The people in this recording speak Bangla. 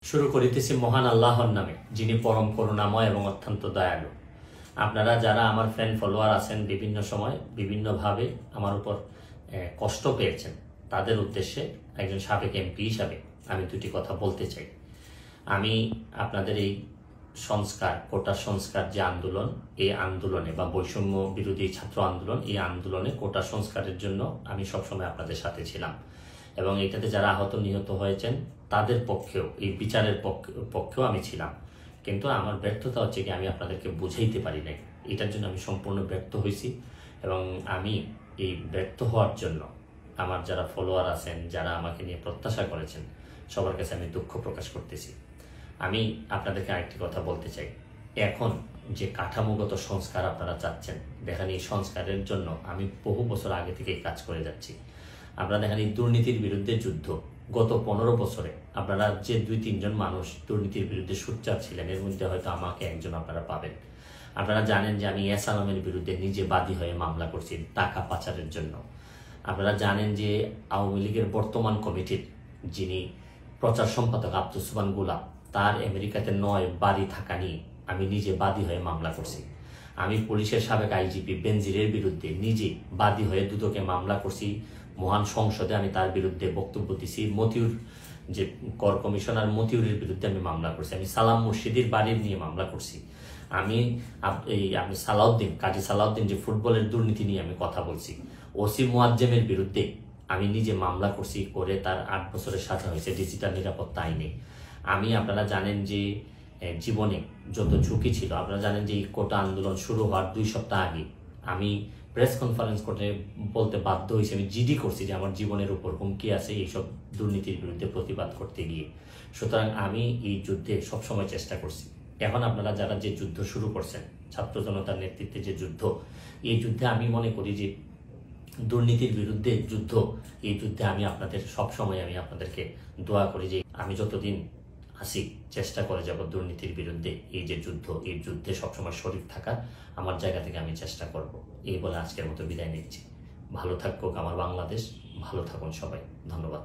শুরু করিতেছি মহান আল্লাহর নামে, যিনি পরম করুণাময় এবং অত্যন্ত দয়ালু। আপনারা যারা আমার ফ্যান ফলোয়ার আছেন, বিভিন্ন সময় বিভিন্নভাবে আমার উপর কষ্ট পেয়েছেন, তাদের উদ্দেশ্যে একজন সাবেক এমপি হিসাবে আমি দুটি কথা বলতে চাই। আমি আপনাদের এই সংস্কার, কোটা সংস্কার যে আন্দোলন, এই আন্দোলনে বা বৈষম্য বিরোধী ছাত্র আন্দোলন, এই আন্দোলনে কোটা সংস্কারের জন্য আমি সবসময় আপনাদের সাথে ছিলাম এবং এটাতে যারা আহত নিহত হয়েছেন তাদের পক্ষেও, এই বিচারের পক্ষেও আমি ছিলাম। কিন্তু আমার ব্যর্থতা হচ্ছে কি, আমি আপনাদেরকে বুঝাইতে পারি নাই। এটার জন্য আমি সম্পূর্ণ ব্যর্থ হয়েছি এবং আমি এই ব্যর্থ হওয়ার জন্য আমার যারা ফলোয়ার আছেন, যারা আমাকে নিয়ে প্রত্যাশা করেছেন, সবার কাছে আমি দুঃখ প্রকাশ করতেছি। আমি আপনাদেরকে আরেকটি কথা বলতে চাই। এখন যে কাঠামোগত সংস্কার আপনারা চাচ্ছেন, দেখেন এই সংস্কারের জন্য আমি বহু বছর আগে থেকেই কাজ করে যাচ্ছি। আপনারা দেখেন এই দুর্নীতির বিরুদ্ধে যুদ্ধ গত 15 বছরে আপনারা যে 2-3 জন মানুষ দুর্নীতির বিরুদ্ধে সোচ্চার ছিলেন, এর মধ্যে হয়তো আমাকে একজন আপনারা পাবেন। আপনারা জানেন যে আমি এস আলমের বিরুদ্ধে নিজে বাদী হয়ে মামলা করছি টাকা পাচারের জন্য। আপনারা জানেন যে আওয়ামী লীগের বর্তমান কমিটির যিনি প্রচার সম্পাদক আব্দুস সুবহান গোলাপ, তার আমেরিকাতে 9 বাড়ি থাকা নিয়ে আমি নিজে বাদী হয়ে মামলা করছি। আমি পুলিশের সাবেক আইজিপি বেনজিরের বিরুদ্ধে নিজে বাদী হয়ে দুদকে মামলা করছি। মহান সংসদে আমি তার বিরুদ্ধে বক্তব্য দিছি। মতিউর যে কর কমিশনার মতিউরের বিরুদ্ধে আমি মামলা করছি। আমি সালাম মুর্শিদির বাড়ির নিয়ে মামলা করছি। আমি সালাউদ্দিন, কাজী সালাউদ্দিন যে ফুটবলের দুর্নীতি নিয়ে আমি কথা বলছি। ওসি মুয়াজ্জেমের বিরুদ্ধে আমি নিজে মামলা করছি, করে তার 8 বছরের সাজা হয়েছে ডিজিটাল নিরাপত্তা আইনে। আপনারা জানেন যে জীবনে যত ঝুঁকি ছিল, আপনারা জানেন যে এই কোটা আন্দোলন শুরু হওয়ার 2 সপ্তাহ আগে আমি প্রেস কনফারেন্স করে বলতে বাধ্য হয়েছি, আমি জিডি করছি যে আমার জীবনের উপর হুমকি আছে এইসব দুর্নীতির বিরুদ্ধে প্রতিবাদ করতে গিয়ে। সুতরাং আমি এই যুদ্ধে সবসময় চেষ্টা করছি। এখন আপনারা যারা যে যুদ্ধ শুরু করছেন, ছাত্র জনতার নেতৃত্বে যে যুদ্ধ, এই যুদ্ধে আমি মনে করি যে দুর্নীতির বিরুদ্ধে যুদ্ধ, এই যুদ্ধে আমি আপনাদের সবসময় আমি আপনাদেরকে দোয়া করি যে আমি যতদিন আসি চেষ্টা করে যাব দুর্নীতির বিরুদ্ধে এই যে যুদ্ধ, এই যুদ্ধে সবসময় শরীর থাকার আমার জায়গা থেকে আমি চেষ্টা করব। এই বলে আজকের মতো বিদায় নিচ্ছি। ভালো থাকুক আমার বাংলাদেশ, ভালো থাকুন সবাই। ধন্যবাদ।